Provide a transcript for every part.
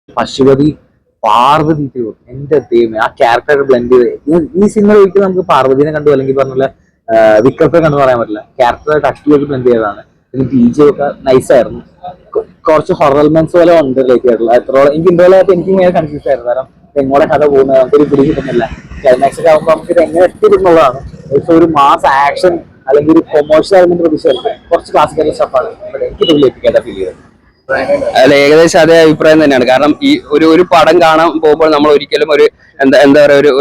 പശുപതി പാർവതി എന്റെ ദൈവം ആ ക്യാരക്ടർ ബ്ലെൻഡ് ചെയ്ത് ഈ സിനിമ ഒരിക്കലും നമുക്ക് പാർവതിനെ കണ്ടു അല്ലെങ്കിൽ പറഞ്ഞ വിക്രത്തെ കണ്ടു പറയാൻ പറ്റില്ല. ക്യാരക്ടർ ടച്ച് ചെയ്ത് ബ്ലെൻഡ് ചെയ്തതാണ്. പിന്നെ DJ ഒക്കെ നൈസായിരുന്നു. കുറച്ച് ഹൊറർ എലമെന്റ്സ് പോലെ ഉണ്ട് റിലേറ്റ് ആയിട്ടുള്ള എത്രയോളം എനിക്ക് ഇൻട്രോയിലായിട്ട് എനിക്ക് ഇങ്ങനെ കൺഫ്യൂസ് ആയിരുന്നു. കാരണം എങ്ങോടെ കഥ പോകുന്നത് നമുക്കൊരു പിടി കിട്ടുന്നില്ല. ക്ലൈമാക്സ് ഒക്കെ ആകുമ്പോൾ നമുക്ക് ഇത് എങ്ങനെ എത്തിയിരുന്നുള്ളതാണ്. പക്ഷെ ഒരു മാസ് ആക്ഷൻ അല്ലെങ്കിൽ ഒരു കൊമേഴ്ഷ്യൽ എലമെന്റ് പ്രതീക്ഷിച്ചാൽ കുറച്ച് ക്ലാസിക്കൽ സ്റ്റഫാണ് എനിക്ക് ഇതിൽ എത്തിക്കാത്ത ഫീൽ ചെയ്തത്. അല്ല, ഏകദേശം അതേ അഭിപ്രായം തന്നെയാണ്. കാരണം ഈ ഒരു പടം കാണാൻ പോകുമ്പോൾ നമ്മൾ ഒരിക്കലും എന്താ പറയാ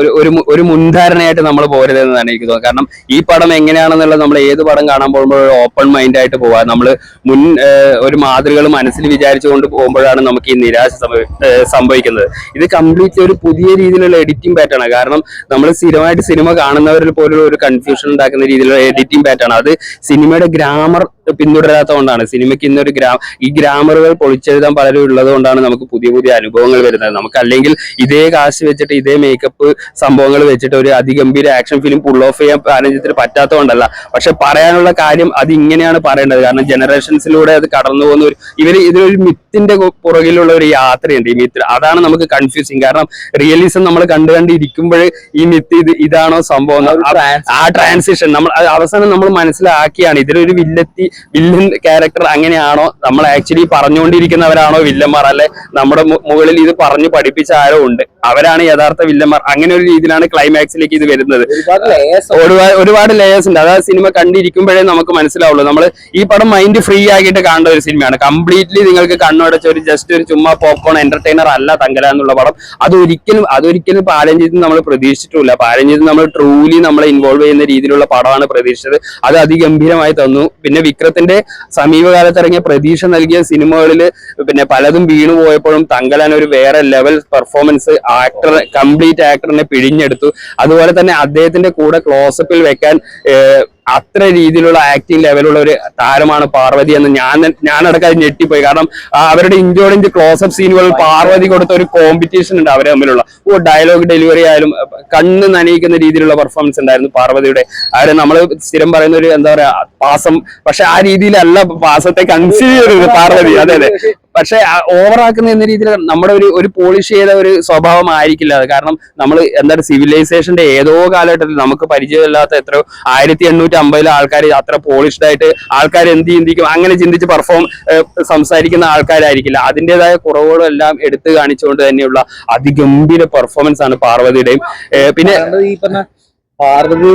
ഒരു മുൻധാരണയായിട്ട് നമ്മൾ പോരുതെന്നാണ് എനിക്ക് തോന്നുന്നത്. കാരണം ഈ പടം എങ്ങനെയാണെന്നുള്ളത് നമ്മൾ ഏത് പടം കാണാൻ പോകുമ്പോൾ ഒരു ഓപ്പൺ മൈൻഡ് ആയിട്ട് പോകാൻ നമ്മൾ ഒരു മാതൃകൾ മനസ്സിൽ വിചാരിച്ചുകൊണ്ട് പോകുമ്പോഴാണ് നമുക്ക് ഈ നിരാശ സംഭവിക്കുന്നത്. ഇത് കംപ്ലീറ്റ് ഒരു പുതിയ രീതിയിലുള്ള എഡിറ്റിംഗ് പാറ്റേൺ ആണ്. കാരണം നമ്മൾ സ്ഥിരമായിട്ട് സിനിമ കാണുന്നവരിൽ പോലും ഒരു കൺഫ്യൂഷൻ ഉണ്ടാക്കുന്ന രീതിയിലുള്ള എഡിറ്റിംഗ് പാറ്റേൺ. അത് സിനിമയുടെ ഗ്രാമർ പിന്തുടരാത്തതുകൊണ്ടാണ്. സിനിമയ്ക്ക് ഇന്നൊരു ഈ ഗ്രാമറുകൾ പൊളിച്ചെഴുതാൻ പലരും ഉള്ളത് കൊണ്ടാണ് നമുക്ക് പുതിയ പുതിയ അനുഭവങ്ങൾ വരുന്നത്. നമുക്ക് അല്ലെങ്കിൽ ഇതേ കാശ് വെച്ചിട്ട് ഇതേ മേക്കപ്പ് സംഭവങ്ങൾ വെച്ചിട്ട് ഒരു അതിഗംഭീര ആക്ഷൻ ഫിലിം പുൾ ഓഫ് ചെയ്യാൻ പാരഞ്ചത്തിൽ പറ്റാത്തതുകൊണ്ടല്ല. പക്ഷെ പറയാനുള്ള കാര്യം അത് ഇങ്ങനെയാണ് പറയേണ്ടത്. കാരണം ജനറേഷൻസിലൂടെ അത് കടന്നു പോകുന്ന ഇതിലൊരു മിത്തിന്റെ പുറകിലുള്ള ഒരു യാത്രയുണ്ട്. ഈ മിത്ത് അതാണ് നമുക്ക് കൺഫ്യൂസിങ്. കാരണം റിയലിസം നമ്മൾ കണ്ടിരിക്കുമ്പോൾ ഈ മിത്ത് ഇതാണോ സംഭവം, ആ ട്രാൻസിഷൻ നമ്മൾ അവസാനം നമ്മൾ മനസ്സിലാക്കിയാണ് ഇതിലൊരു വില്ലൻ ക്യാരക്ടർ അങ്ങനെയാണോ, നമ്മൾ ആക്ച്വലി പറഞ്ഞുകൊണ്ടിരിക്കുന്നവരാണോ വില്ലന്മാർ, അല്ലെ നമ്മുടെ മുകളിൽ ഇത് പറഞ്ഞു പഠിപ്പിച്ച ആരോ ഉണ്ട്, അവരാണ് യഥാർത്ഥ വില്ലന്മാർ. അങ്ങനെ ഒരു രീതിയിലാണ് ക്ലൈമാക്സിലേക്ക് ഇത് വരുന്നത്. ഒരുപാട് ലേയേഴ്സ് ഉണ്ട്. അതായത് സിനിമ കണ്ടിരിക്കുമ്പോഴേ നമുക്ക് മനസ്സിലാവുള്ളൂ. നമ്മൾ ഈ പടം മൈൻഡ് ഫ്രീ ആക്കിയിട്ട് കാണേണ്ട ഒരു സിനിമയാണ്. കംപ്ലീറ്റ്ലി നിങ്ങൾക്ക് കണ്ണുടച്ച ജസ്റ്റ് ഒരു ചുമ്മാ പോപ്കോൺ എന്റർടൈനർ അല്ല തങ്കല എന്നുള്ള പടം. അതൊരിക്കലും പാലഞ്ചിത്ത് നമ്മൾ പ്രതീക്ഷിച്ചിട്ടില്ല. പാലഞ്ചിത്ത് നമ്മൾ ട്രൂലി നമ്മളെ ഇൻവോൾവ് ചെയ്യുന്ന രീതിയിലുള്ള പടമാണ് പ്രതീക്ഷിച്ചത്. അത് അതിഗംഭീരമായി തന്നു. പിന്നെ വിക്രത്തിന്റെ സമീപകാലത്ത് ഇറങ്ങിയ പ്രതീക്ഷ നൽകിയ സിനിമകളിൽ പിന്നെ പലതും വീണു പോയപ്പോഴും തങ്കലാൻ ഒരു വേറെ ലെവൽ പെർഫോമൻസ് കംപ്ലീറ്റ് ആക്ടറിനെ പിഴിഞ്ഞെടുത്തു. അതുപോലെ തന്നെ അദ്ദേഹത്തിന്റെ കൂടെ ക്ലോസപ്പിൽ വെക്കാൻ അത്ര രീതിയിലുള്ള ആക്ടിങ് ലെവലുള്ള ഒരു താരമാണ് പാർവതി എന്ന് ഞാനടക്കം ഞെട്ടിപ്പോയി. കാരണം അവരുടെ ഇഞ്ചോടിഞ്ച് ക്ലോസപ്പ് സീനുകളിൽ പാർവതി കൊടുത്ത ഒരു കോമ്പറ്റീഷൻ ഉണ്ട് അവർ തമ്മിലുള്ള. ഡയലോഗ് ഡെലിവറി ആയാലും കണ്ണ് നനയിക്കുന്ന രീതിയിലുള്ള പെർഫോമൻസ് ഉണ്ടായിരുന്നു പാർവതിയുടെ. അവരെ നമ്മൾ സ്ഥിരം പറയുന്ന ഒരു എന്താ പറയാ പാസം, പക്ഷെ ആ രീതിയിലല്ല പാസത്തെ കൺസീവ് ചെയ്തത് പാർവതി. അതെ അതെ. പക്ഷെ ഓവറാക്കുന്ന എന്ന രീതിയിൽ നമ്മുടെ ഒരു പോളിഷ് ചെയ്ത ഒരു സ്വഭാവം ആയിരിക്കില്ല അത്. കാരണം നമ്മൾ എന്താണ് സിവിലൈസേഷന്റെ ഏതോ കാലഘട്ടത്തിൽ നമുക്ക് പരിചയമില്ലാത്ത എത്രയോ 1850 ആൾക്കാർ അത്ര പോളിഷ്ഡ് ആയിട്ട് ആൾക്കാർ എന്ത് ചിന്തിക്കും അങ്ങനെ ചിന്തിച്ച് സംസാരിക്കുന്ന ആൾക്കാരായിരിക്കില്ല. അതിൻ്റെതായ കുറവുകളും എല്ലാം എടുത്തു കാണിച്ചുകൊണ്ട് തന്നെയുള്ള അതിഗംഭീര പെർഫോമൻസ് ആണ് പാർവതിയുടെയും. പിന്നെ ഈ പറഞ്ഞ പാർവതി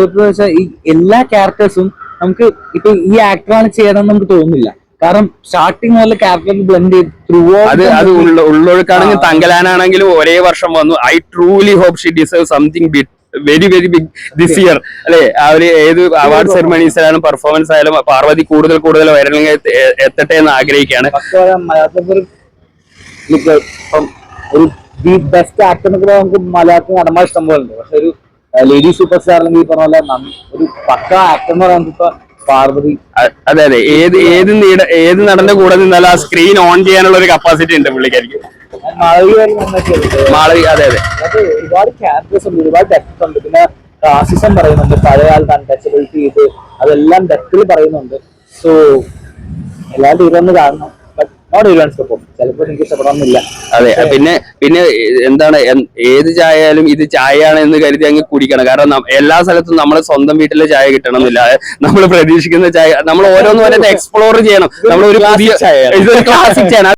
ഈ എല്ലാ ക്യാരക്ടേഴ്സും നമുക്ക് ഇപ്പൊ ഈ ആക്ടറാണ് ചെയ്യണമെന്ന് നമുക്ക് തോന്നുന്നില്ല. കാരണം സ്റ്റാർട്ടിങ് മുതൽ ക്യാരക്ടർ ബ്ലെൻഡ് ചെയ്ത് അത് ഉള്ളൊഴുക്കാണെങ്കിൽ തങ്കലാനാണെങ്കിലും ഒരേ വർഷം വന്നു. I truly hope she deserve something very very big this year അല്ലെ. അവര് ഏത് അവാർഡ് സെറമണീസ് ആയാലും പെർഫോമൻസ് ആയാലും പാർവതി കൂടുതൽ വരണമെങ്കിൽ എത്തട്ടെ എന്ന് ആഗ്രഹിക്കുകയാണ്. ഒരു ദി ബെസ്റ്റ് ആക്ടർ എന്നൊക്കെ നമുക്ക് മലയാളത്തിൽ നടന്മാർ ഇഷ്ടം പോലെ ഉണ്ട്. പക്ഷെ ഒരു ലേഡി സൂപ്പർ സ്റ്റാർ അല്ലെങ്കിൽ ഈ പറഞ്ഞ പോലെ ഒരു പക്ക ആക്ടർ എന്ന് പറയുന്നത് ഇപ്പൊ പാർവതി. അതെ അതെ. ഏത് നടന്റെ കൂടെ നിന്നാലും ആ സ്ക്രീൻ ഓൺ ചെയ്യാനുള്ള ഒരു കപ്പാസിറ്റി ഉണ്ട് പുള്ളിക്കാർക്ക്. മാളവി. അതെ അതെ. ഒരുപാട് ക്യാരക്ടേഴ്സ് ഉണ്ട്, ഒരുപാട് ഡെപ്ത് ഉണ്ട്. പിന്നെ റാസിസം പറയുന്നുണ്ട്, പഴയ ആൾ അൺടച്ചബിലിറ്റി ഇത് അതെല്ലാം ഡെപ്തിൽ പറയുന്നുണ്ട്. സോ എല്ലാവരും ഇരുന്ന് കാണണം. ചിലപ്പോൾ എനിക്ക് ഇഷ്ടപ്പെടണമെന്നില്ല. അതെ. പിന്നെ എന്താണ് ഏത് ചായ ആയാലും ഇത് ചായയാണ് എന്ന് കരുതി അങ്ങ് കുടിക്കണം. കാരണം എല്ലാ സ്ഥലത്തും നമ്മൾ സ്വന്തം വീട്ടിലെ ചായ കിട്ടണമെന്നില്ല. നമ്മൾ പ്രതീക്ഷിക്കുന്ന ചായ നമ്മൾ ഓരോന്നും എക്സ്പ്ലോർ ചെയ്യണം. നമ്മൾ ഒരു പുതിയ ക്ലാസിക് ചായ